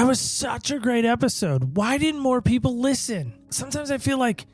That was such a great episode. Why didn't more people listen? Sometimes I feel like,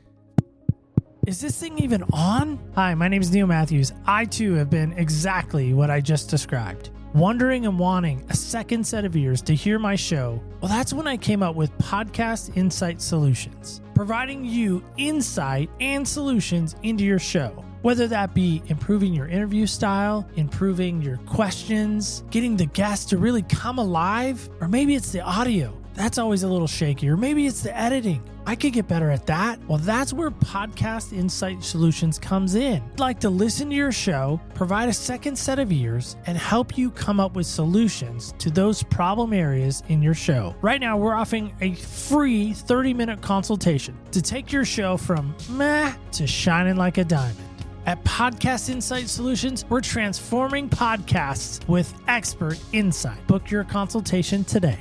is this thing even on? Hi, my name is Neil Matthews. I too have been exactly what I just described. Wondering and wanting a second set of ears to hear my show. Well, that's when I came up with Podcast Insight Solutions, providing you insight and solutions into your show. Whether that be improving your interview style, improving your questions, getting the guests to really come alive, or maybe it's the audio. That's always a little shaky, or maybe it's the editing. I could get better at that. Well, that's where Podcast Insight Solutions comes in. I'd like to listen to your show, provide a second set of ears, and help you come up with solutions to those problem areas in your show. Right now, we're offering a free 30-minute consultation to take your show from meh to shining like a diamond. At Podcast Insight Solutions, we're transforming podcasts with expert insight. Book your consultation today.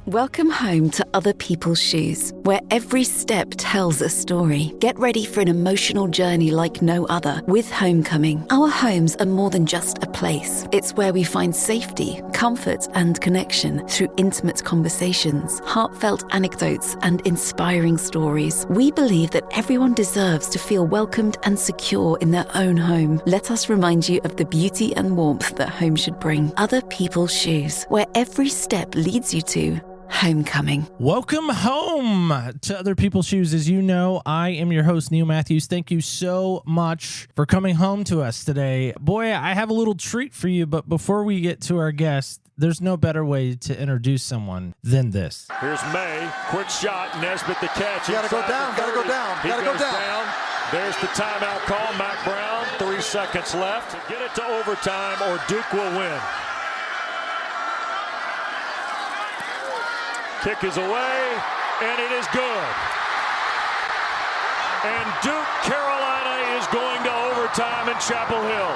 Welcome home to Other People's Shoes, where every step tells a story. Get ready for an emotional journey like no other with Homecoming. Our homes are more than just a place. It's where we find safety, comfort, and connection through intimate conversations, heartfelt anecdotes, and inspiring stories. We believe that everyone deserves to feel welcomed and secure in their own home. Let us remind you of the beauty and warmth that home should bring. Other People's Shoes, where every step leads you to Homecoming. Welcome home to Other People's Shoes. As you know, I am your host, Neil Matthews. Thank you so much for coming home to us today. Boy, I have a little treat for you, but before we get to our guest, there's no better way to introduce someone than this. Here's May, quick shot, Nesbitt the catch. You gotta go down, gotta go down, gotta go down. There's the timeout call, Mac Brown, 3 seconds left. Get it to overtime or Duke will win. Kick is away, and it is good. And Duke, Carolina is going to overtime in Chapel Hill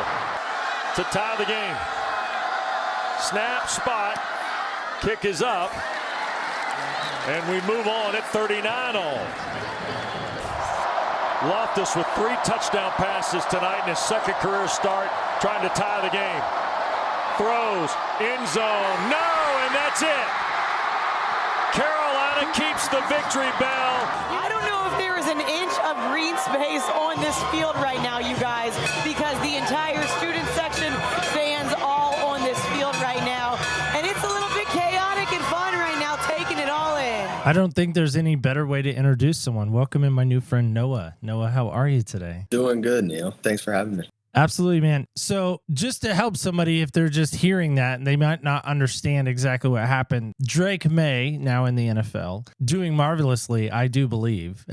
to tie the game. Snap, spot, kick is up, and we move on at 39 all. Loftus with 3 touchdown passes tonight in his second career start, trying to tie the game. Throws, end zone, no, and that's it. Carolina keeps the victory bell. I don't know if there is an inch of green space on this field right now, you guys, because the entire student section, fans all on this field right now. And it's a little bit chaotic and fun right now, taking it all in. I don't think there's any better way to introduce someone. Welcome in my new friend, Noah. Noah, how are you today? Doing good, Neil. Thanks for having me. Absolutely, man. So just to help somebody, if they're just hearing that and they might not understand exactly what happened, Drake May, now in the NFL, doing marvelously, I do believe,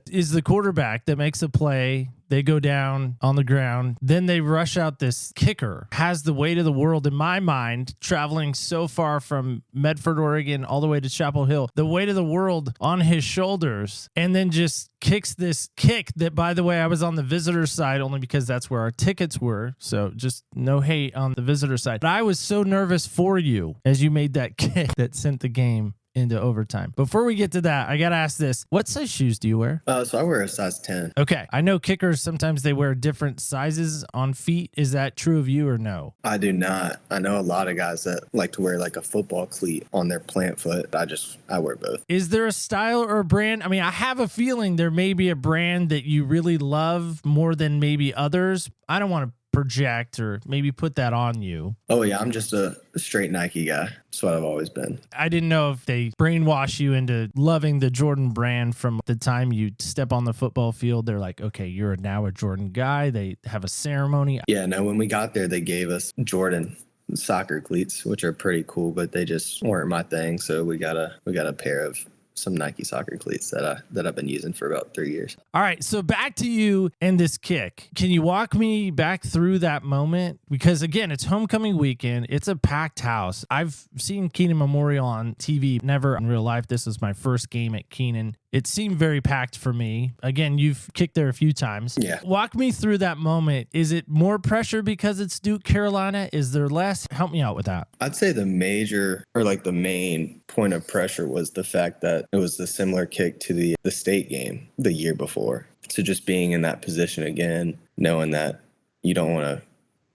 is the quarterback that makes a play. They go down on the ground. Then they rush out this kicker. Has the weight of the world, in my mind, traveling so far from Medford, Oregon, all the way to Chapel Hill. The weight of the world on his shoulders. And then just kicks this kick that, by the way, I was on the visitor side only because that's where our tickets were. So just no hate on the visitor side. But I was so nervous for you as you made that kick that sent the game into overtime. Before we get to that, I got to ask this. What size shoes do you wear? So I wear a size 10. Okay. I know kickers, sometimes they wear different sizes on feet. Is that true of you or no? I do not. I know a lot of guys that like to wear like a football cleat on their plant foot. I wear both. Is there a style or a brand? I mean, I have a feeling there may be a brand that you really love more than maybe others. I don't want to project or maybe put that on you. Oh yeah, I'm just a straight Nike guy. That's what I've always been. I didn't know if they brainwash you into loving the Jordan brand from the time you step on the football field. They're like, okay, you're now a Jordan guy. They have a ceremony. Yeah, no, when we got there, they gave us Jordan soccer cleats, which are pretty cool, but they just weren't my thing. So we got a pair of some Nike soccer cleats that I've been using for about 3 years. All right, so back to you and this kick. Can you walk me back through that moment? Because again, it's homecoming weekend. It's a packed house. I've seen Kenan Memorial on TV, never in real life. This is my first game at Kenan. It seemed very packed for me. Again, you've kicked there a few times. Yeah. Walk me through that moment. Is it more pressure because it's Duke, Carolina? Is there less? Help me out with that. I'd say the main point of pressure was the fact that it was the similar kick to the state game the year before. So just being in that position again, knowing that you don't want to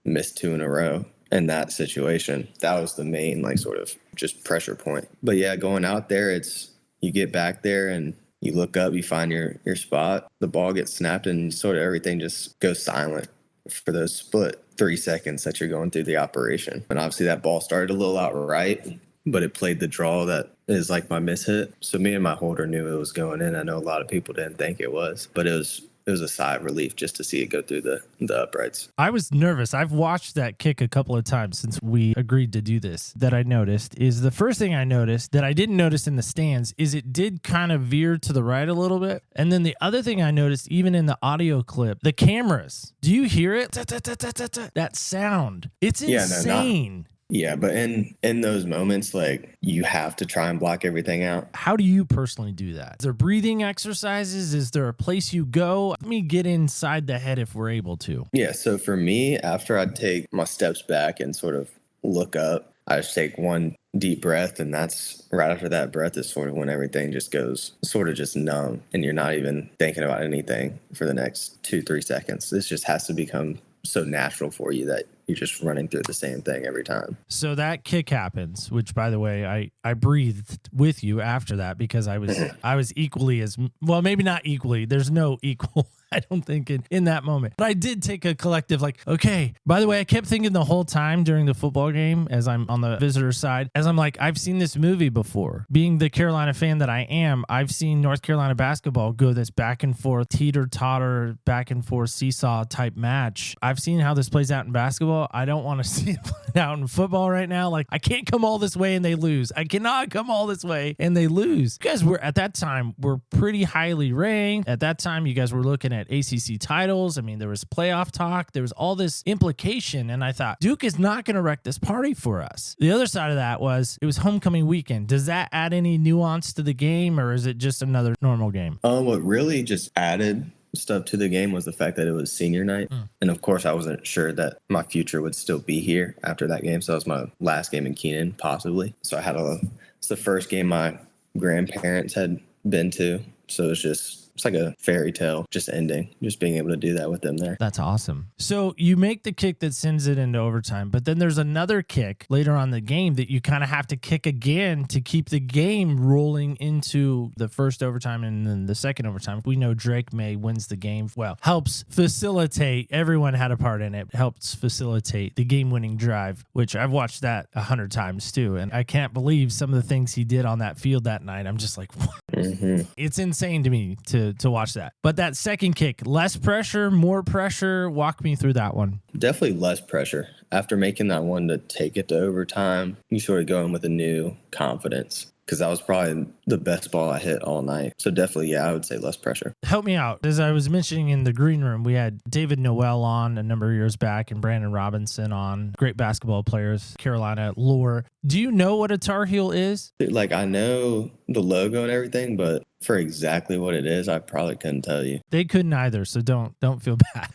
miss 2 in a row in that situation. That was the main, like, sort of just pressure point. But yeah, going out there, it's you get back there and you look up, you find your spot, the ball gets snapped, and sort of everything just goes silent for those split 3 seconds that you're going through the operation. And obviously that ball started a little out right, but it played the draw that is like my miss hit. So me and my holder knew it was going in. I know a lot of people didn't think it was, but it was a sigh of relief just to see it go through the uprights. I was nervous. I've watched that kick a couple of times since we agreed to do this. That I noticed is the first thing I noticed that I didn't notice in the stands is it did kind of veer to the right a little bit. And then the other thing I noticed, even in the audio clip, the cameras, do you hear it? That sound. It's insane. Yeah, but in those moments, like, you have to try and block everything out. How do you personally do that? Is there breathing exercises? Is there a place you go? Let me get inside the head if we're able to. Yeah, so for me, after I take my steps back and sort of look up, I just take one deep breath, and that's right after that breath is sort of when everything just goes sort of just numb, and you're not even thinking about anything for the next 2-3 seconds. This just has to become so natural for you that you're just running through the same thing every time. So that kick happens, which, by the way, I breathed with you after that because I was equally as well, maybe not equally. There's no equal, I don't think, in that moment. But I did take a collective, like, okay. By the way, I kept thinking the whole time during the football game, as I'm on the visitor side, as I'm like, I've seen this movie before. Being the Carolina fan that I am, I've seen North Carolina basketball go this back and forth, teeter-totter, back and forth seesaw type match. I've seen how this plays out in basketball. I don't want to see it play out in football right now. Like, I can't come all this way and they lose. I cannot come all this way and they lose. You guys were, at that time, were pretty highly ranked. At that time, you guys were looking at ACC titles. I mean, there was playoff talk. There was all this implication. And I thought, Duke is not going to wreck this party for us. The other side of that was, it was homecoming weekend. Does that add any nuance to the game, or is it just another normal game? What really just added stuff to the game was the fact that it was senior night. And of course, I wasn't sure that my future would still be here after that game. So that was my last game in Kenan, possibly. So it's the first game my grandparents had been to. So it's like a fairy tale just ending, just being able to do that with them there. That's awesome. So you make the kick that sends it into overtime, but then there's another kick later on in the game that you kind of have to kick again to keep the game rolling into the first overtime and then the second overtime. We know Drake May wins the game. Well, helps facilitate. Everyone had a part in it. Helps facilitate the game-winning drive, which I've watched that 100 times too. And I can't believe some of the things he did on that field that night. I'm just like, what? It's insane to me to watch that. But that second kick, less pressure, more pressure. Walk me through that one. Definitely less pressure. After making that one to take it to overtime, you sort of go in with a new confidence, because that was probably the best ball I hit all night. So definitely, yeah, I would say less pressure. Help me out. As I was mentioning in the green room, we had David Noel on a number of years back and Brandon Robinson on. Great basketball players, Carolina lore. Do you know what a Tar Heel is? Like, I know the logo and everything, but for exactly what it is, I probably couldn't tell you. They couldn't either, so don't feel bad.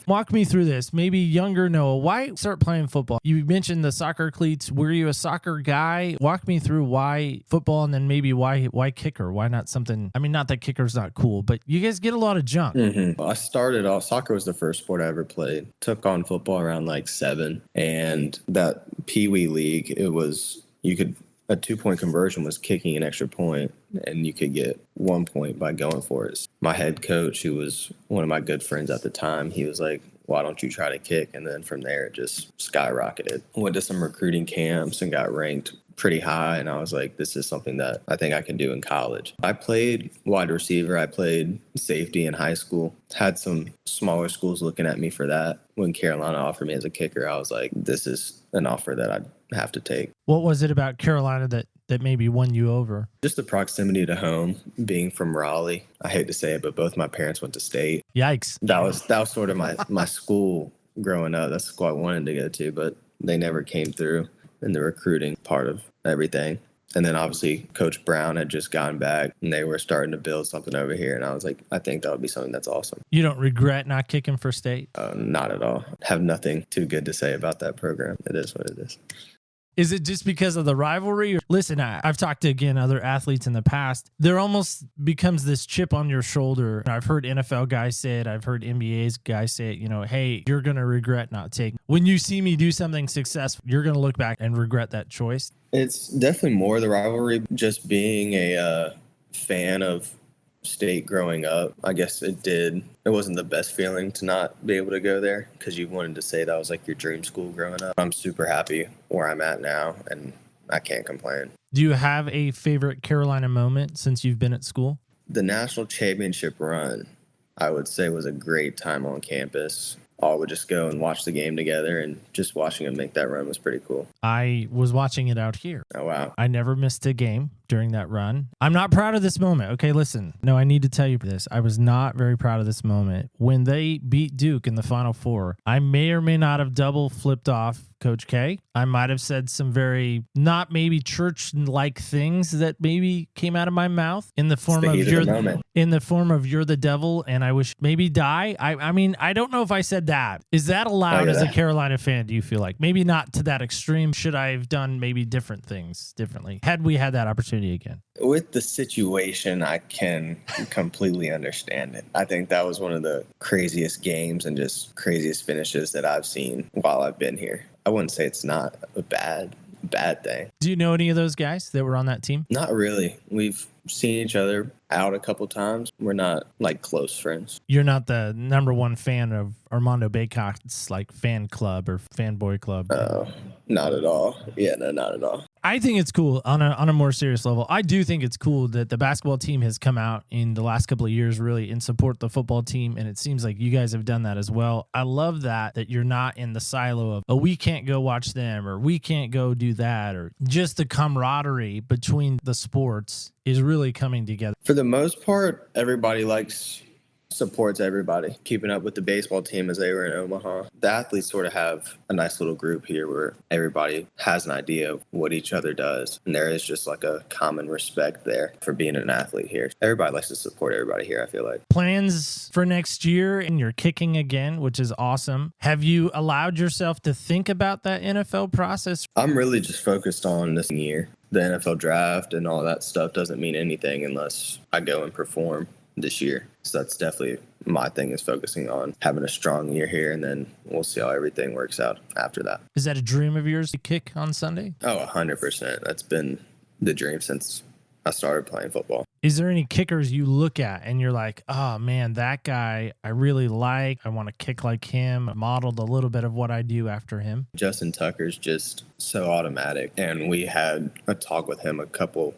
Walk me through this. Maybe younger Noah, why start playing football? You mentioned the soccer cleats. Were you a soccer guy? Walk me through why football, and then maybe why kicker? Why not something? I mean, not that kicker's not cool, but you guys get a lot of junk. I started off, soccer was the first sport I ever played. Took on football around like 7, and that Pee Wee League, it was, a 2-point conversion was kicking an extra point, and you could get 1 point by going for it. My head coach, who was one of my good friends at the time, he was like, why don't you try to kick? And then from there, it just skyrocketed. Went to some recruiting camps and got ranked pretty high, and I was like, this is something that I think I can do in college. I played wide receiver. I played safety in high school. Had some smaller schools looking at me for that. When Carolina offered me as a kicker, I was like, this is an offer that I'd have to take. What was it about Carolina that maybe won you over? Just the proximity to home, being from Raleigh. I hate to say it, but both my parents went to State. Yikes. That was sort of my school growing up. That's the school I wanted to go to, but they never came through in the recruiting part of everything. And then obviously Coach Brown had just gotten back and they were starting to build something over here. And I was like, I think that would be something that's awesome. You don't regret not kicking for State? Not at all. Have nothing too good to say about that program. It is what it is. Is it just because of the rivalry? Listen, I've talked to, again, other athletes in the past. There almost becomes this chip on your shoulder. I've heard NFL guys say it. I've heard NBA's guys say it, hey, you're going to regret not taking. When you see me do something successful, you're going to look back and regret that choice. It's definitely more the rivalry. Just being a fan of state growing up, I guess it wasn't the best feeling to not be able to go there because you wanted to say that was like your dream school growing up. I'm super happy where I'm at now and I can't complain. Do you have a favorite Carolina moment since you've been at school? The national championship run, I would say, was a great time on campus. All would just go and watch the game together, and just watching them make that run was pretty cool. I was watching it out here. Oh, wow. I never missed a game during that run. I'm not proud of this moment. Okay, listen. No, I need to tell you this. I was not very proud of this moment. When they beat Duke in the Final Four, I may or may not have double flipped off Coach K. I might have said some very not maybe church-like things that maybe came out of my mouth in the form of you're the devil and I wish maybe die. I mean, I don't know if I said that. Is that allowed as a Carolina fan, do you feel like? Maybe not to that extreme. Should I have done maybe different things differently had we had that opportunity again? With the situation, I can completely understand it. I think that was one of the craziest games and just craziest finishes that I've seen while I've been here. I wouldn't say it's not a bad thing. Do you know any of those guys that were on that team? Not really. We've seen each other out a couple times. We're not like close friends. You're not the number one fan of Armando Baycock's like fan club or fanboy club? Not at all. Yeah, no, not at all. I think it's cool on a more serious level. I do think it's cool that the basketball team has come out in the last couple of years really and support the football team. And it seems like you guys have done that as well. I love that you're not in the silo of, oh, we can't go watch them or we can't go do that, or just the camaraderie between the sports is really coming together. For the most part, everybody supports everybody. Keeping up with the baseball team as they were in Omaha. The athletes sort of have a nice little group here where everybody has an idea of what each other does. And there is just like a common respect there for being an athlete here. Everybody likes to support everybody here, I feel like. Plans for next year, and you're kicking again, which is awesome. Have you allowed yourself to think about that NFL process? I'm really just focused on this year. The NFL draft and all that stuff doesn't mean anything unless I go and perform this year. So that's definitely my thing, is focusing on having a strong year here, and then we'll see how everything works out after that. Is that a dream of yours to kick on Sunday? Oh, 100%. That's been the dream since I started playing football. Is there any kickers you look at and you're like, oh man, that guy I really like, I want to kick like him, I modeled a little bit of what I do after him? Justin Tucker's just so automatic. And we had a talk with him I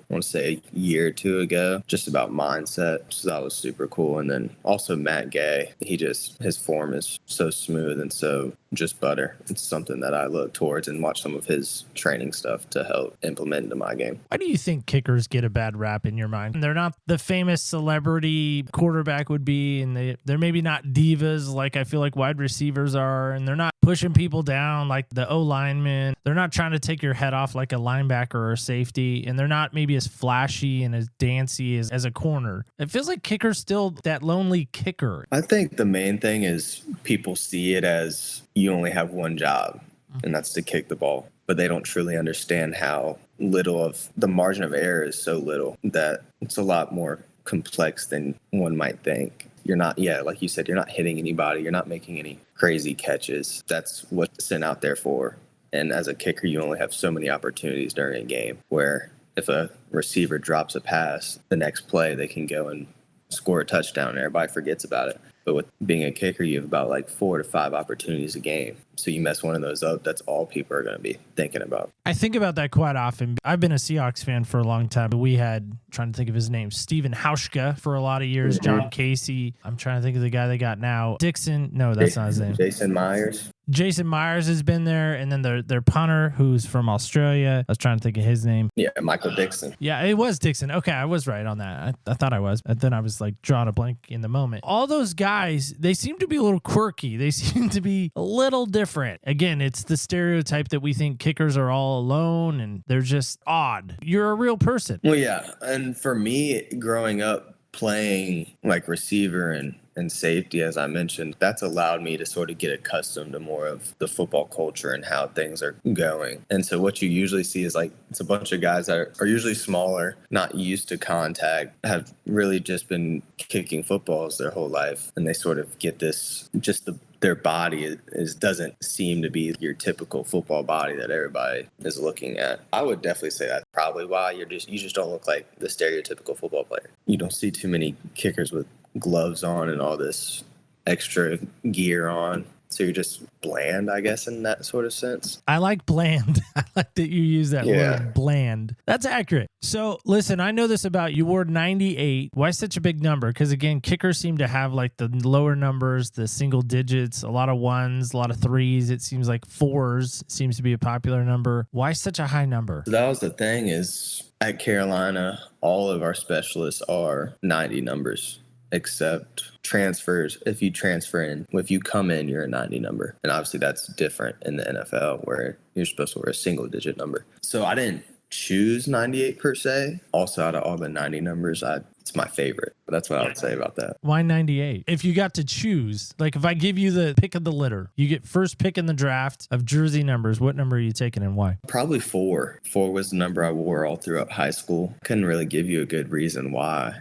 want to say a year or two ago, just about mindset. So that was super cool. And then also Matt Gay, his form is so smooth and so just butter. It's something that I look towards and watch some of his training stuff to help implement into my game. Why do you think kickers get a bad rap in your mind? They're not the famous celebrity quarterback would be, and they're maybe not divas like I feel like wide receivers are, and they're not pushing people down like the O-lineman. They're not trying to take your head off like a linebacker or a safety, and they're not maybe as flashy and as dancy as a corner. It feels like kicker's still that lonely kicker. I think the main thing is people see it as you only have one job, and that's to kick the ball. But they don't truly understand how little of the margin of error is so little that it's a lot more complex than one might think. You're not, like you said, you're not hitting anybody. You're not making any crazy catches. That's what's sent out there for. And as a kicker, you only have so many opportunities during a game where if a receiver drops a pass, the next play they can go and score a touchdown and everybody forgets about it. But with being a kicker, you have about like 4 to 5 opportunities a game. So you mess one of those up, that's all people are going to be thinking about. I think about that quite often. I've been a Seahawks fan for a long time, but we had, trying to think of his name, Steven Hauschka for a lot of years, John Casey. I'm trying to think of the guy they got now. Dixon. No, that's not his name. Jason Myers. Jason Myers has been there, and then their punter, who's from Australia. I was trying to think of his name. Yeah, Michael Dixon. Yeah, it was Dixon. Okay, I was right on that. I thought I was, but then I was like drawing a blank in the moment. All those guys, they seem to be a little quirky. They seem to be a little different. Again, it's the stereotype that we think kickers are all alone and they're just odd. You're a real person. Well, yeah, and for me, growing up playing like receiver and and safety, as I mentioned, that's allowed me to sort of get accustomed to more of the football culture and how things are going. And so what you usually see is like it's a bunch of guys that are usually smaller, not used to contact, have really just been kicking footballs their whole life. And they sort of get this, just their body doesn't seem to be your typical football body that everybody is looking at. I would definitely say that's probably why you just don't look like the stereotypical football player. You don't see too many kickers with gloves on and all this extra gear on. So you're just bland, I guess, in that sort of sense. I like bland. I like that you use that Yeah. word, bland. That's accurate. So listen, I know this about you. Wore 98. Why such a big number? Because again, kickers seem to have like the lower numbers, the single digits, a lot of ones, a lot of threes. It seems like fours seems to be a popular number. Why such a high number? So that was the thing is at Carolina, all of our specialists are 90 numbers. Except transfers. If you transfer in, if you come in, you're a 90 number. And obviously that's different in the NFL where you're supposed to wear a single digit number. So I didn't choose 98 per se. Also, out of all the 90 numbers, it's my favorite. That's what I would say about that. Why 98? If you got to choose, like if I give you the pick of the litter, you get first pick in the draft of jersey numbers, what number are you taking and why? Probably 4. 4 was the number I wore all throughout high school. Couldn't really give you a good reason why.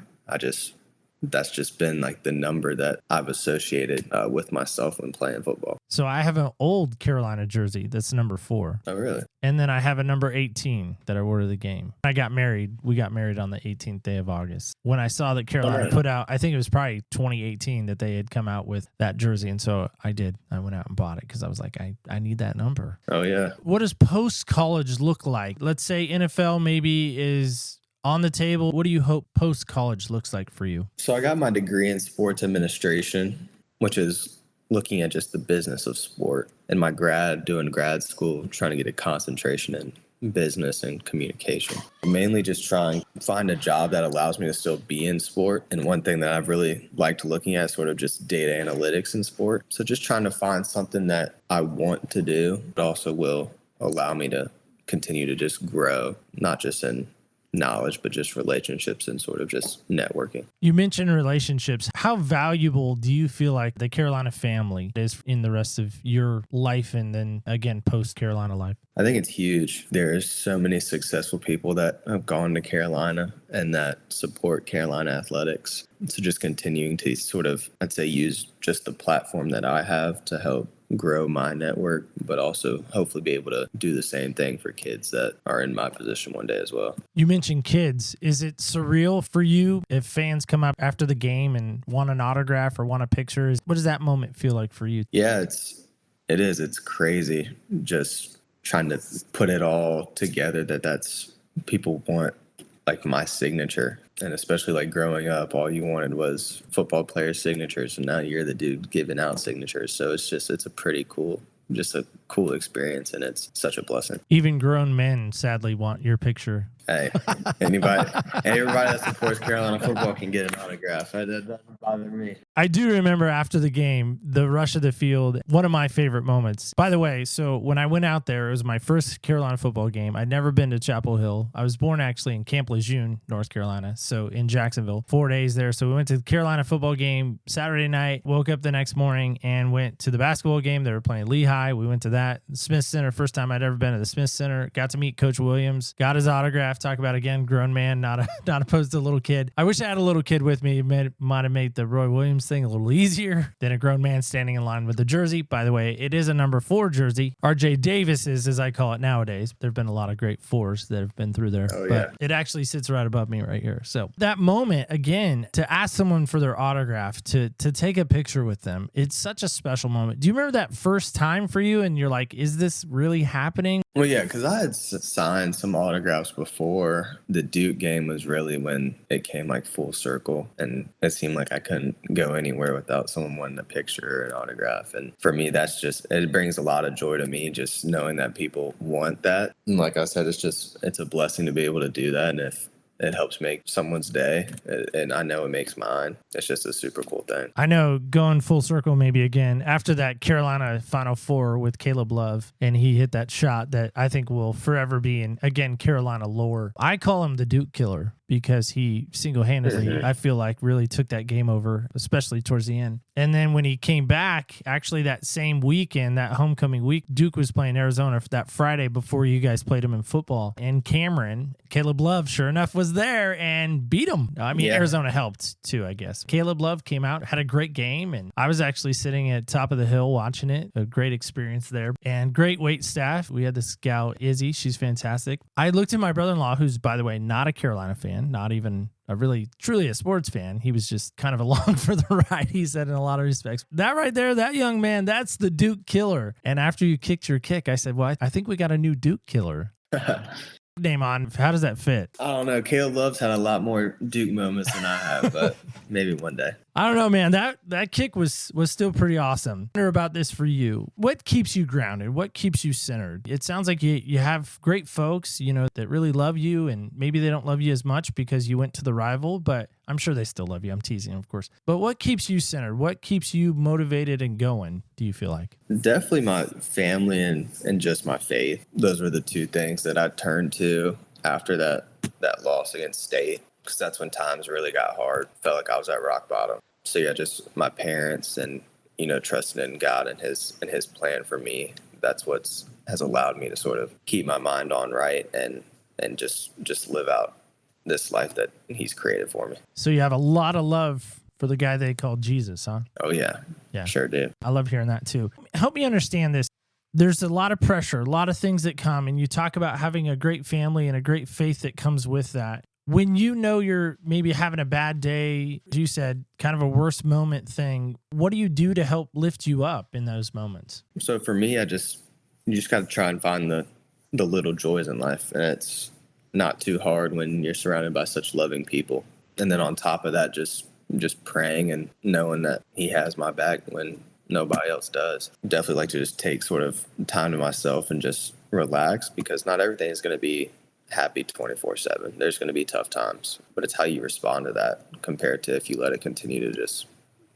That's just been like the number that I've associated with myself when playing football. So I have an old Carolina jersey that's number 4. Oh, really? And then I have a number 18 that I wore to the game. I got married. We got married on the 18th day of August. When I saw that Carolina put out, I think it was probably 2018 that they had come out with that jersey. And so I did. I went out and bought it because I was like, I need that number. Oh, yeah. What does post-college look like? Let's say NFL maybe is on the table. What do you hope post-college looks like for you? So I got my degree in sports administration, which is looking at just the business of sport. And my doing grad school, trying to get a concentration in business and communication. Mainly just trying to find a job that allows me to still be in sport. And one thing that I've really liked looking at is sort of just data analytics in sport. So just trying to find something that I want to do, but also will allow me to continue to just grow, not just in knowledge, but just relationships and sort of just networking. You mentioned relationships. How valuable do you feel like the Carolina family is in the rest of your life and then again, post-Carolina life? I think it's huge. There's so many successful people that have gone to Carolina and that support Carolina athletics. So just continuing to sort of, I'd say, use just the platform that I have to help grow my network, but also hopefully be able to do the same thing for kids that are in my position one day as well. You mentioned kids. Is it surreal for you if fans come up after the game and want an autograph or want a picture? What does that moment feel like for you? Yeah, it is. It's crazy. Just trying to put it all together that's people want like my signature. And especially like growing up, all you wanted was football player signatures. And now you're the dude giving out signatures. So it's a pretty cool, just a cool experience. And it's such a blessing. Even grown men sadly want your picture. Hey, everybody that supports Carolina football can get an autograph. That doesn't bother me. I do remember after the game, the rush of the field, one of my favorite moments. By the way, so when I went out there, it was my first Carolina football game. I'd never been to Chapel Hill. I was born actually in Camp Lejeune, North Carolina, so in Jacksonville. 4 days there. So we went to the Carolina football game Saturday night, woke up the next morning and went to the basketball game. They were playing Lehigh. We went to that. Smith Center, first time I'd ever been to the Smith Center. Got to meet Coach Williams, got his autograph. Talk about, again, grown man, not opposed to a little kid. I wish I had a little kid with me. It might have made the Roy Williams thing a little easier than a grown man standing in line with the jersey. By the way, it is a number 4 jersey. RJ Davis's, as I call it nowadays. There have been a lot of great 4s that have been through there. Oh, but yeah. it actually sits right above me right here. So that moment, again, to ask someone for their autograph, to take a picture with them, it's such a special moment. Do you remember that first time for you? And you're like, is this really happening? Well, yeah, because I had signed some autographs before. The Duke game was really when it came like full circle, and it seemed like I couldn't go anywhere without someone wanting a picture or an autograph. And for me, it brings a lot of joy to me just knowing that people want that. And like I said, it's a blessing to be able to do that. And if it helps make someone's day, and I know it makes mine. It's just a super cool thing. I know, going full circle maybe again, after that Carolina Final Four with Caleb Love, and he hit that shot that I think will forever be in, again, Carolina lore. I call him the Duke killer because he single-handedly, I feel like, really took that game over, especially towards the end. And then when he came back, actually that same weekend, that homecoming week, Duke was playing Arizona for that Friday before you guys played him in football. And Cameron, Caleb Love, sure enough, was there and beat him. I mean, Arizona helped too, I guess. Caleb Love came out, had a great game, and I was actually sitting at top of the hill watching it. A great experience there. And great wait staff. We had this gal, Izzy. She's fantastic. I looked at my brother-in-law, who's, by the way, not a Carolina fan, not even truly a sports fan. He was just kind of along for the ride, he said, in a lot of respects. That right there, that young man, that's the Duke killer. And after you kicked your kick, I said, well, I think we got a new Duke killer. Name on. How does that fit? I don't know. Caleb Love's had a lot more Duke moments than I have, but maybe one day. I don't know, man. That kick was still pretty awesome. I wonder about this for you. What keeps you grounded? What keeps you centered? It sounds like you have great folks, that really love you, and maybe they don't love you as much because you went to the rival, but I'm sure they still love you. I'm teasing, of course. But what keeps you centered? What keeps you motivated and going, do you feel like? Definitely my family and just my faith. Those were the two things that I turned to after that loss against State, because that's when times really got hard. Felt like I was at rock bottom. So yeah, just my parents and trusting in God and his plan for me. That's what's has allowed me to sort of keep my mind on right and just live out this life that he's created for me. So you have a lot of love for the guy they called Jesus, huh? Oh yeah, sure do. I love hearing that too. Help me understand this. There's a lot of pressure, a lot of things that come, and you talk about having a great family and a great faith that comes with that. When you're maybe having a bad day, as you said, kind of a worst moment thing, what do you do to help lift you up in those moments? So for me, you just got to try and find the little joys in life. And it's not too hard when you're surrounded by such loving people. And then on top of that, just praying and knowing that he has my back when nobody else does. Definitely like to just take sort of time to myself and just relax, because not everything is going to be happy 24/7. There's going to be tough times, but it's how you respond to that compared to if you let it continue to just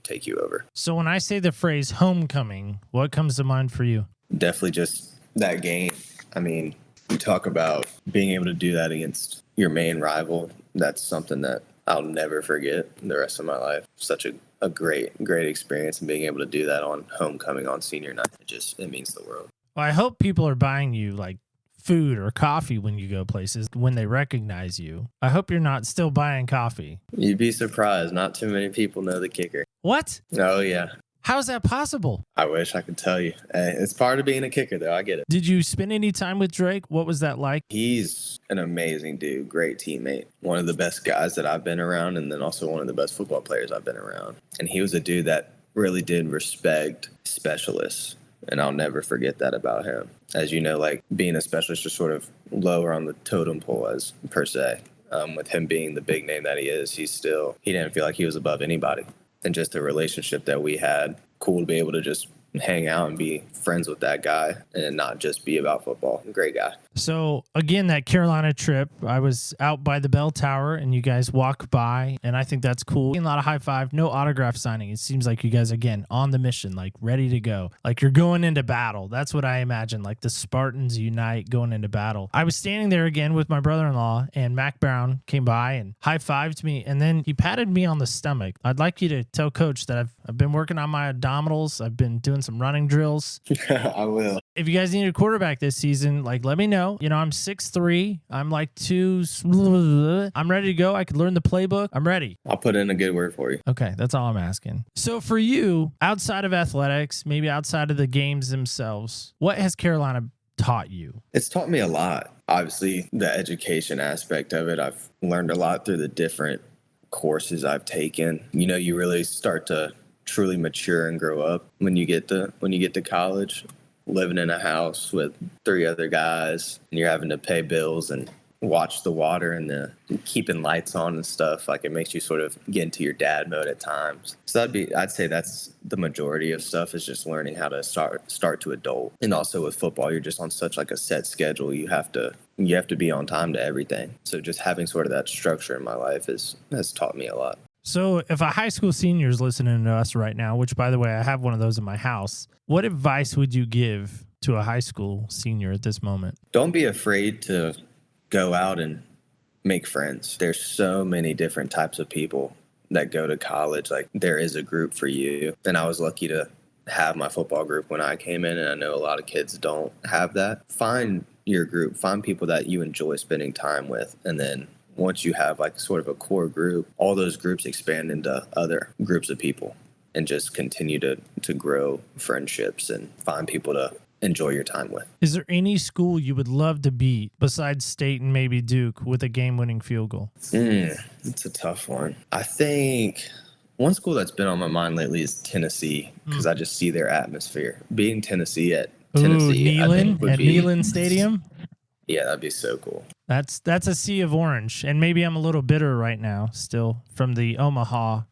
take you over. So when I say the phrase homecoming, what comes to mind for you? Definitely just that game. I mean, you talk about being able to do that against your main rival. That's something that I'll never forget the rest of my life. Such a great experience, and being able to do that on homecoming on senior night, it means the world. Well, I hope people are buying you like food or coffee when you go places, when they recognize you. I hope you're not still buying coffee. You'd be surprised. Not too many people know the kicker. What? Oh, yeah. How is that possible? I wish I could tell you. It's part of being a kicker, though. I get it. Did you spend any time with Drake? What was that like? He's an amazing dude, great teammate, one of the best guys that I've been around, and then also one of the best football players I've been around. And he was a dude that really did respect specialists. And I'll never forget that about him. As you know, like being a specialist is sort of lower on the totem pole as per se. With him being the big name that he is, he didn't feel like he was above anybody. And just the relationship that we had, cool to be able to just hang out and be friends with that guy and not just be about football. Great guy. So again, that Carolina trip, I was out by the bell tower and you guys walk by, and I think that's cool. A lot of high five, no autograph signing. It seems like you guys, again, on the mission, like ready to go. Like you're going into battle. That's what I imagine, like the Spartans unite going into battle. I was standing there again with my brother-in-law, and Mac Brown came by and high-fived me, and then he patted me on the stomach. I'd like you to tell Coach that I've been working on my abdominals. I've been doing some running drills. I will. If you guys need a quarterback this season, like let me know. I'm 6'3". I'm like 2. I'm ready to go. I could learn the playbook. I'm ready. I'll put in a good word for you. Okay, that's all I'm asking. So for you, outside of athletics, maybe outside of the games themselves, what has Carolina taught you? It's taught me a lot. Obviously, the education aspect of it. I've learned a lot through the different courses I've taken. You really start to truly mature and grow up when you get to college. Living in a house with 3 other guys, and you're having to pay bills and watch the water and the keeping lights on and stuff. Like, it makes you sort of get into your dad mode at times. So I'd say that's the majority of stuff, is just learning how to start to adult. And also with football, you're just on such like a set schedule. You have to be on time to everything. So just having sort of that structure in my life has taught me a lot. So if a high school senior is listening to us right now, which, by the way, I have one of those in my house, what advice would you give to a high school senior at this moment? Don't be afraid to go out and make friends. There's so many different types of people that go to college. Like, there is a group for you. And I was lucky to have my football group when I came in, and I know a lot of kids don't have that. Find your group, find people that you enjoy spending time with, and then once you have like sort of a core group, all those groups expand into other groups of people and just continue to grow friendships and find people to enjoy your time with. Is there any school you would love to beat besides State and maybe Duke with a game-winning field goal? It's a tough one. I think one school that's been on my mind lately is Tennessee, because I just see their atmosphere. Being Tennessee at Tennessee, Neyland Stadium. Yeah, that'd be so cool. That's a sea of orange, and maybe I'm a little bitter right now still from the Omaha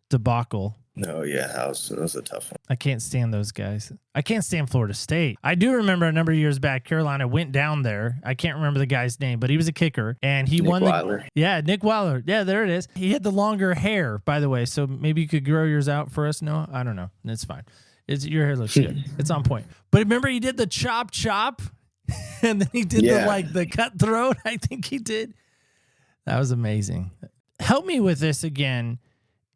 debacle. No, yeah, that was a tough one. I can't stand those guys. I can't stand Florida State. I do remember a number of years back, Carolina went down there. I can't remember the guy's name, but he was a kicker, and he won. Nick Weiler. Yeah, there it is. He had the longer hair, by the way, so maybe you could grow yours out for us, Noah. I don't know. It's fine. Your hair looks good. It's on point. But remember, he did the chop, and then he did the cutthroat. I think he did. That was amazing. Help me with this again.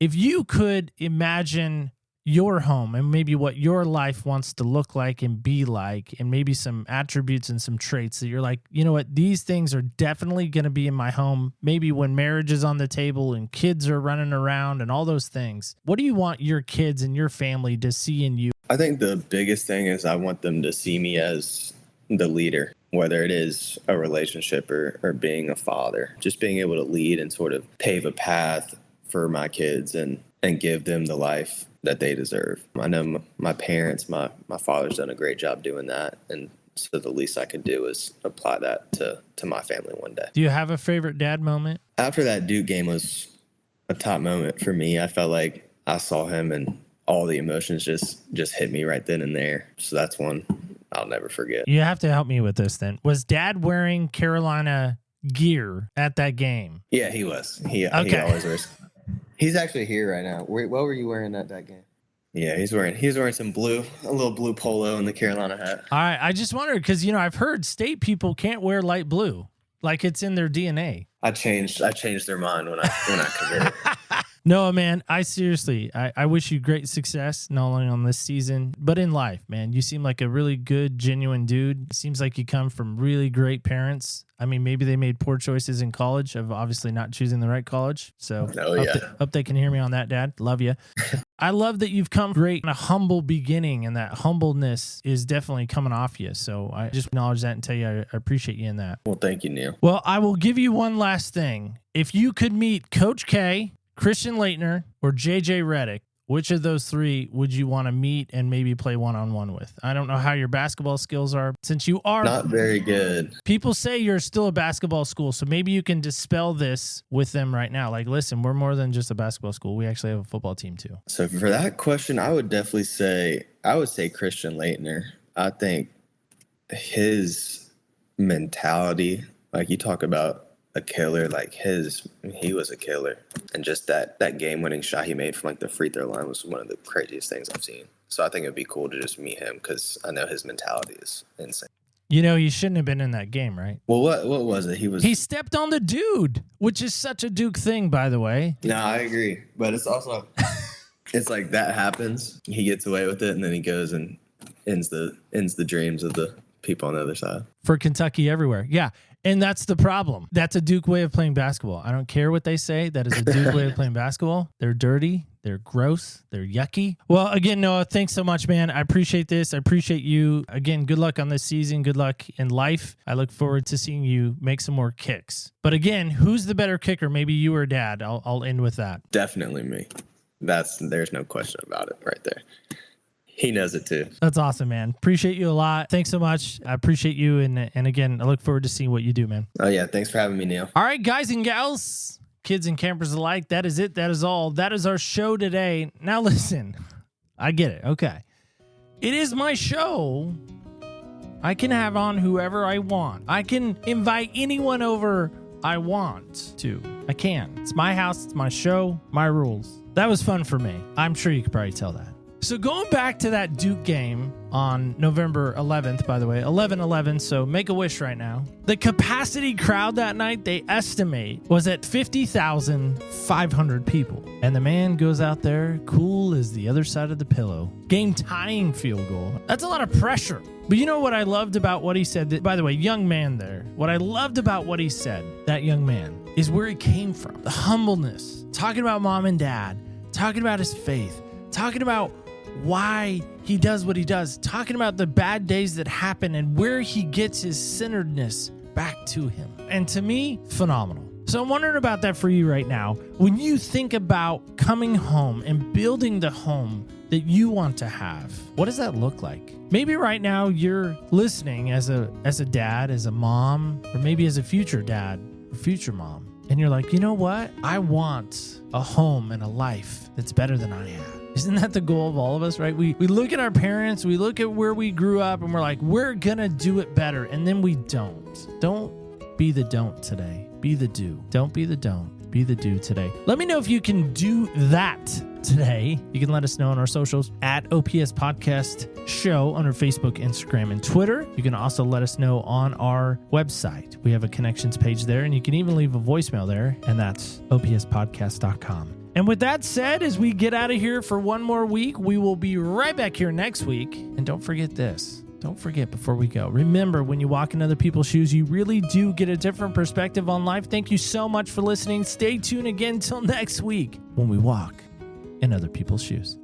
If you could imagine your home and maybe what your life wants to look like and be like, and maybe some attributes and some traits that you're like, you know what, these things are definitely going to be in my home. Maybe when marriage is on the table and kids are running around and all those things. What do you want your kids and your family to see in you? I think the biggest thing is I want them to see me as the leader, whether it is a relationship or being a father, just being able to lead and sort of pave a path for my kids and give them the life that they deserve. I know my parents, my father's done a great job doing that. And so the least I could do is apply that to my family one day. Do you have a favorite dad moment? After that Duke game was a top moment for me. I felt like I saw him and all the emotions just hit me right then and there. So that's one I'll never forget. You have to help me with this then. Was Dad wearing Carolina gear at that game? Yeah, he was. He always wears. He's actually here right now. What were you wearing at that game? Yeah, he's wearing some a little blue polo and the Carolina hat. All right, I just wondered because I've heard State people can't wear light blue, like it's in their DNA. I changed their mind when I converted. No, man, I seriously, I wish you great success, not only on this season, but in life, man. You seem like a really good, genuine dude. It seems like you come from really great parents. I mean, maybe they made poor choices in college of obviously not choosing the right college. So hope they can hear me on that, Dad. Love you. I love that you've come great in a humble beginning, and that humbleness is definitely coming off you. So I just acknowledge that and tell you I appreciate you in that. Well, thank you, Neil. Well, I will give you one last thing. If you could meet Coach K, Christian Laettner, or JJ Redick, which of those three would you want to meet and maybe play one-on-one with? I don't know how your basketball skills are. Since you are not very good. People say you're still a basketball school, so maybe you can dispel this with them right now. Like, listen, we're more than just a basketball school. We actually have a football team too. So for that question, I would say Christian Laettner. I think his mentality, like you talk about a killer, like he was a killer. And just that game-winning shot he made from like the free throw line was one of the craziest things I've seen. So I think it'd be cool to just meet him because I know his mentality is insane. You shouldn't have been in that game, right? Well, what was it? He stepped on the dude, which is such a Duke thing, by the way. No, I agree. But it's also, it's like that happens. He gets away with it, and then he goes and ends the dreams of the people on the other side. For Kentucky everywhere. Yeah. And that's the problem. That's a Duke way of playing basketball. I don't care what they say. That is a Duke way of playing basketball. They're dirty. They're gross. They're yucky. Well, again, Noah, thanks so much, man. I appreciate this. I appreciate you. Again, good luck on this season. Good luck in life. I look forward to seeing you make some more kicks. But again, who's the better kicker? Maybe you or Dad. I'll end with that. Definitely me. There's no question about it right there. He knows it too. That's awesome, man. Appreciate you a lot. Thanks so much. I appreciate you. And again, I look forward to seeing what you do, man. Oh, yeah. Thanks for having me, Neil. All right, guys and gals, kids and campers alike. That is it. That is all. That is our show today. Now, listen, I get it. Okay. It is my show. I can have on whoever I want. I can invite anyone over I want to. I can. It's my house. It's my show. My rules. That was fun for me. I'm sure you could probably tell that. So going back to that Duke game, on November 11th, by the way, 11/11, so make a wish right now. The capacity crowd that night, they estimate, was at 50,500 people. And the man goes out there cool as the other side of the pillow. Game-tying field goal. That's a lot of pressure. But you know what I loved about what he said? By the way, young man there. What I loved about what he said, that young man, is where he came from. The humbleness. Talking about mom and dad. Talking about his faith. Talking about why he does what he does. Talking about the bad days that happen and where he gets his centeredness back to him. And to me, phenomenal. So I'm wondering about that for you right now. When you think about coming home and building the home that you want to have, what does that look like? Maybe right now you're listening as a dad, as a mom, or maybe as a future dad or future mom. And you're like, you know what? I want a home and a life that's better than I have. Isn't that the goal of all of us, right? We look at our parents, we look at where we grew up, and we're like, we're going to do it better. And then we don't. Don't be the don't today. Be the do. Don't be the don't. Be the do today. Let me know if you can do that today. You can let us know on our socials at OPS Podcast Show on our Facebook, Instagram, and Twitter. You can also let us know on our website. We have a connections page there, and you can even leave a voicemail there, and that's opspodcast.com. And with that said, as we get out of here for one more week, we will be right back here next week. And don't forget this. Don't forget before we go. Remember, when you walk in other people's shoes, you really do get a different perspective on life. Thank you so much for listening. Stay tuned again until next week when we walk in other people's shoes.